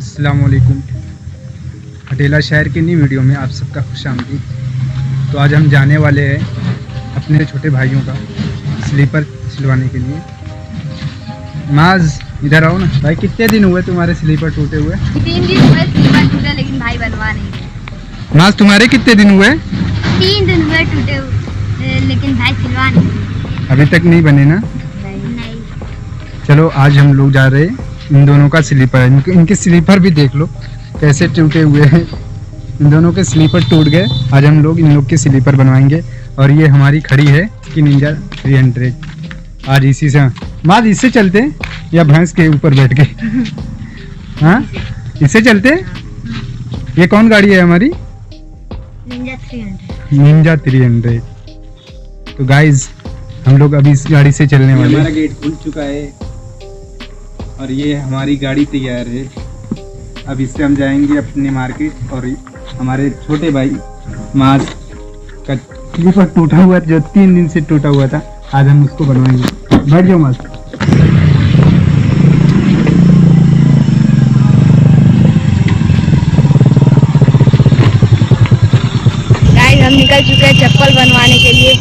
अस्सलामुअलैकुम। हटेला शहर की नई वीडियो में आप सबका खुशामदीद। तो आज हम जाने वाले हैं अपने छोटे भाइयों का स्लीपर सिलवाने के लिए। माज इधर आओ ना भाई, कितने दिन हुए तुम्हारे स्लीपर टूटे हुए? 3 दिन हुए स्लीपर टूटे, लेकिन भाई बनवा नहीं रहे। माज तुम्हारे कितने दिन हुए? 3 दिन हुए टूटे हुए, लेकिन भाई सिलवा नहीं रहे। अभी तक नहीं बने ना? नहीं। चलो आज हम लोग जा रहे हैं इन दोनों का स्लीपर है। इनके स्लीपर भी देख लो कैसे टूटे हुए हैं। इन दोनों के स्लीपर टूट गए। आज हम लोग इन लोग के स्लीपर बनवाएंगे। और ये हमारी खड़ी है कि निंजा 300। आज इसी से माज इससे चलते हैं या भैंस के ऊपर बैठ के? हाँ इससे चलते हैं। ये कौन गाड़ी है हमारी? निंजा 300। तो गाइज हम लोग अभी इस गाड़ी से चलने वाले हैं। हमारा गेट खुल चुका है और ये हमारी गाड़ी तैयार है। अब इससे हम जाएंगे अपने मार्केट। और हमारे छोटे भाई माज का स्लीपर टूटा हुआ जो 3 दिन से टूटा हुआ था, आज हम उसको बनवाएंगे। बैठ जाओ माज। गाइस हम निकल चुके हैं चप्पल बनवाने के लिए।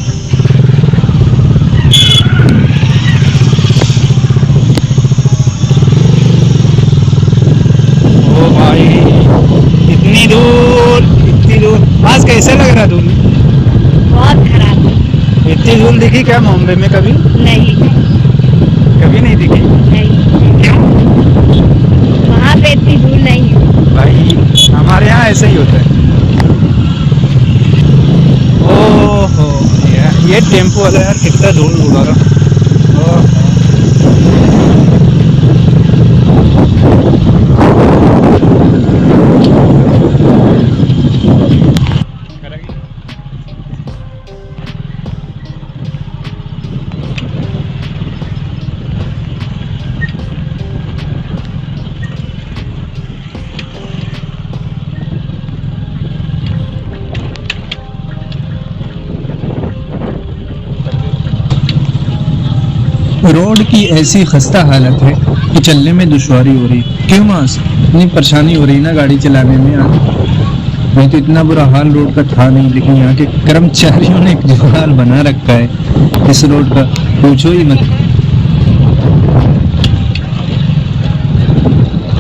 ओ भाई इतनी दूर माज कैसा लग रहा धूल? बहुत खराब है। इतनी धूल दिखी क्या मुंबई में कभी? नहीं कभी नहीं दिखी। नहीं, वहाँ पे इतनी धूल नहीं है। भाई हमारे यहाँ ऐसा ही होता है। ओहो ये टेम्पो वाला यार कितना धूल उड़ा रहा। रोड की ऐसी खस्ता हालत है कि चलने में दुश्वारी हो रही। क्यों मास इतनी परेशानी हो रही ना गाड़ी चलाने में यार? नहीं तो इतना बुरा हाल रोड का था नहीं, लेकिन यहाँ के कर्मचारियों ने जो हाल बना रखा है इस रोड का, पूछो ही मत।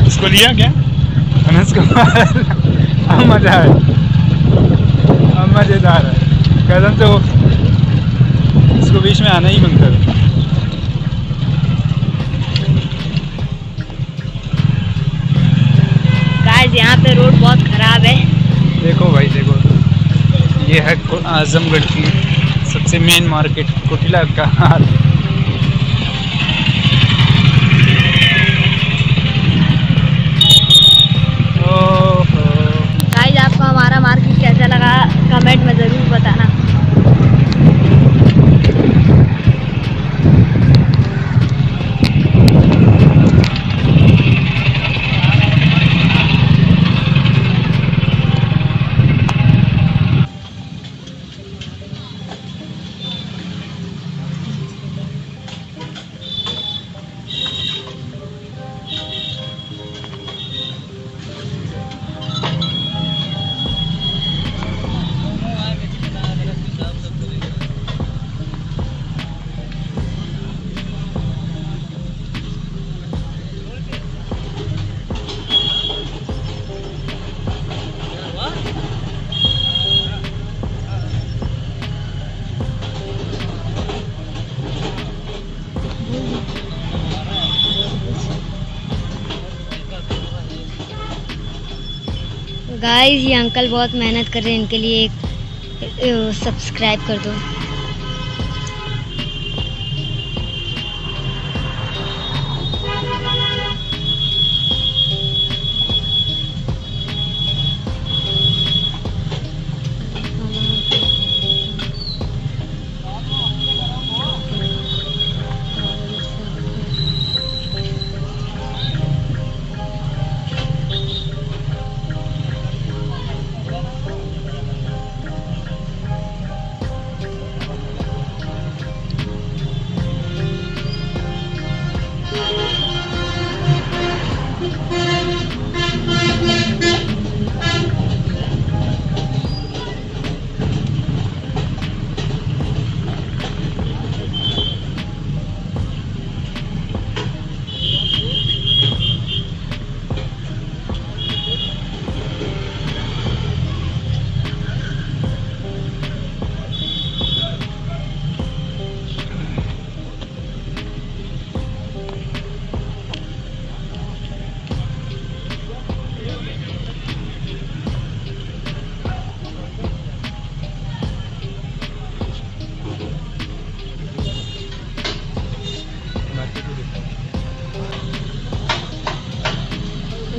इसको लिया क्या अनस को? अब मजा है, अब मजेदार है कसम से। वो इसको बीच में आना ही बनता है। गाइस यहाँ पे रोड बहुत खराब है। देखो भाई देखो, ये है आजमगढ़ की सबसे मेन मार्केट कोटिला का हाल। गाइस आपको हमारा मार्केट कैसा लगा कमेंट में ज़रूर बताना। गाइस ये अंकल बहुत मेहनत कर रहे हैं, इनके लिए एक सब्सक्राइब कर दो।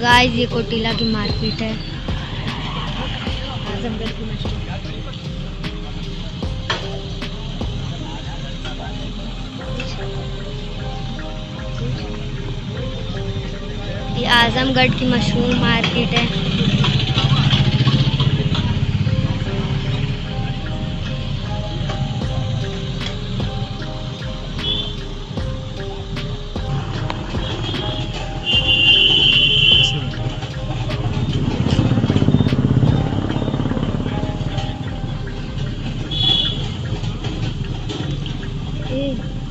गाइस ये कोटिला की मार्केट है। आजमगढ़ की मशहूर। ये आजमगढ़ की मशहूर मार्केट है।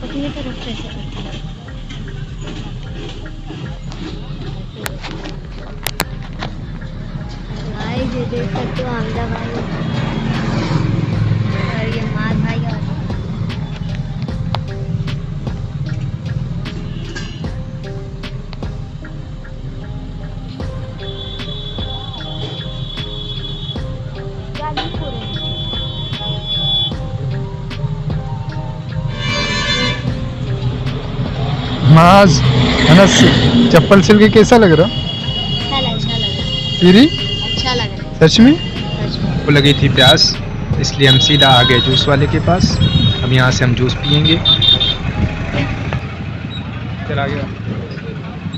अपनी तरफ कैसे करते हैं? गाइस ये देख सकते हो हमजा भाई और ये मार भाई और माज अनस चप्पल सिल के कैसा लग रहा? अच्छा लगा पीरी अच्छा लगा सच में? सच में। को लगी थी प्यास, इसलिए हम सीधा आ गए जूस वाले के पास। अब यहाँ से हम जूस पियेंगे। चल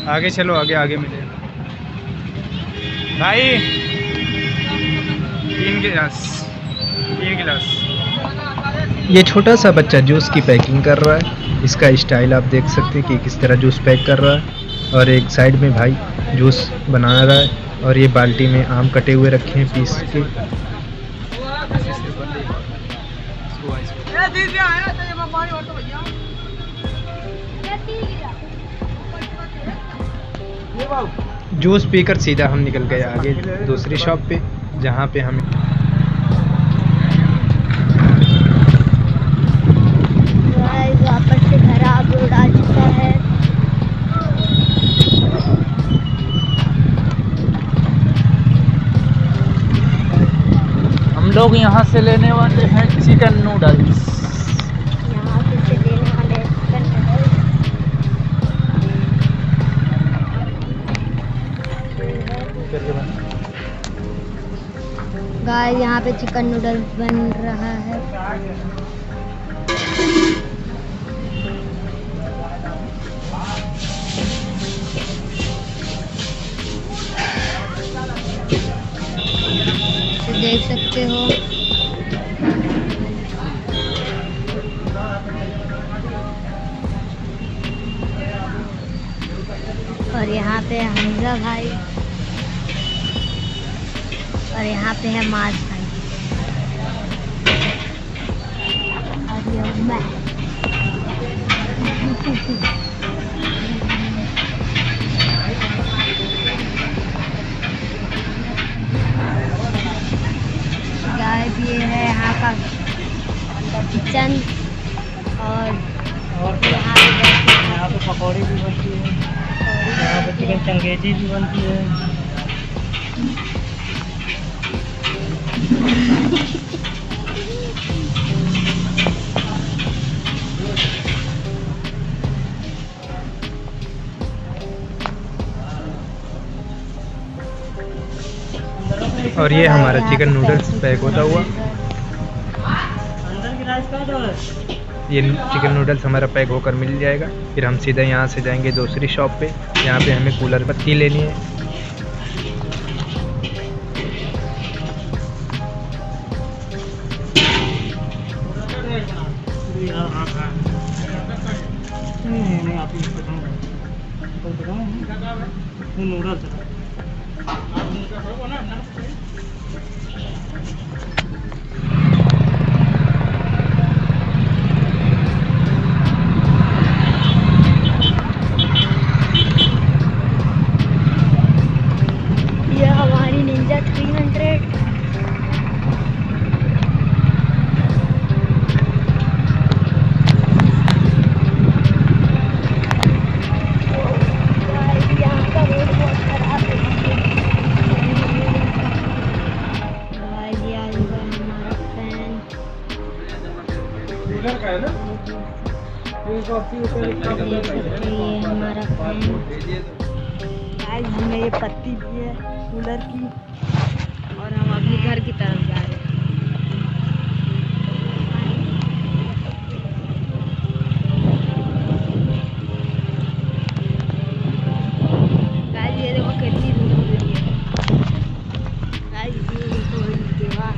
आगे चलो, आगे आगे मिले भाई। 3 गिलास। ये छोटा सा बच्चा जूस की पैकिंग कर रहा है। इसका स्टाइल आप देख सकते हैं कि किस तरह जूस पैक कर रहा है। और एक साइड में भाई जूस बना रहा है और ये बाल्टी में आम कटे हुए रखे हैं पीस के। जूस पीकर सीधा हम निकल गए आगे दूसरी शॉप पे, जहाँ पे हमें वापस से खराब रोड आ चुका है। हम लोग यहाँ से लेने वाले हैं चिकन नूडल्स। यहाँ से लेने वाले हैं चिकन नूडल्स। गाइस यहाँ पे चिकन नूडल्स बन रहा है। तो देख सकते हो और यहाँ पे हमजा भाई और यहाँ पे है माज भाई और ये मैं। गाइस ये है यहाँ का किचन और यहाँ पे पकौड़ी भी बनती है, यहाँ पे चिकन चंगेजी भी बनती है। और ये हमारा चिकन नूडल्स पैक होता हुआ। ये चिकन नूडल्स हमारा पैक होकर मिल जाएगा। फिर हम सीधा यहाँ से जाएंगे दूसरी शॉप पे, यहाँ पे हमें कूलर पत्ती लेनी है। ये हमारी निंजा 300 यहाँ का रोड बहुत खराब है। ये आ जाएगा हमारा फैन। ये हमारा फैन। आज हमने ये पत्ती दी है कूलर की और हम अपने घर की तरफ जा रहे हैं। गाइस ये देखो कितनी धूप हो रही है। गाइस ये देखो इसके बाद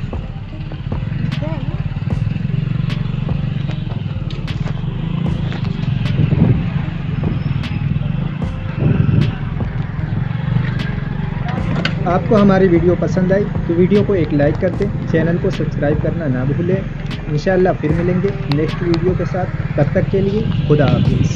आपको हमारी वीडियो पसंद आई तो वीडियो को एक लाइक कर दें, चैनल को सब्सक्राइब करना ना भूलें। इंशाल्लाह फिर मिलेंगे नेक्स्ट वीडियो के साथ, तब तक के लिए खुदा हाफिज़।